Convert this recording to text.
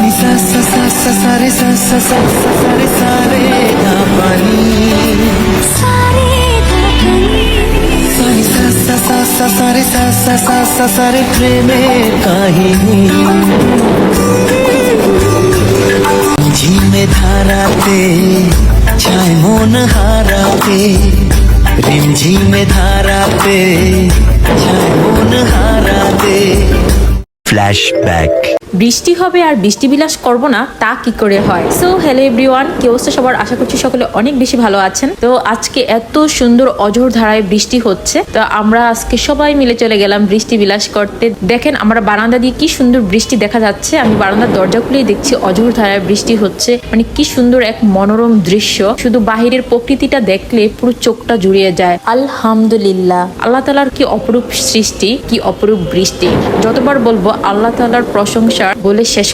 নি সা সা সা সা সা রে সা সা সা সা সা রে সা রে গা পা নি সা নি সা সা সা সা সা রে সা সা সা সা সা রে প্রেমের কাহিনী ঝিমে ধারাতে ছায় মন হারাতে রিমঝিমে ধারাতে ছায় মন হারাতে ফ্ল্যাশব্যাক। বৃষ্টি হবে আর বৃষ্টি বিলাস করব না তা কি করে হয়। সো হ্যালো এভরিওয়ান, কি অবস্থা সবার? আশা করছি সকলে অনেক বেশি ভালো আছেন। তো আজকে এত সুন্দর অঝোর ধারায় বৃষ্টি হচ্ছে, তো আমরা আজকে সবাই মিলে চলে গেলাম বৃষ্টি বিলাস করতে। দেখেন আমরা বারান্দা দিয়ে কি সুন্দর বৃষ্টি দেখা যাচ্ছে। আমি বারান্দার দরজা খুলেই দেখছি অঝোর ধারায় বৃষ্টি হচ্ছে, মানে কি সুন্দর এক মনোরম দৃশ্য। শুধু বাহিরের প্রকৃতিটা দেখলে পুরো চোখটা জুড়িয়ে যায়। আলহামদুলিল্লাহ, আল্লাহ তাআলার কি অপরূপ সৃষ্টি, কি অপরূপ বৃষ্টি। যতবার বলবো আল্লাহ তাআলার প্রশংসা বলে শেষ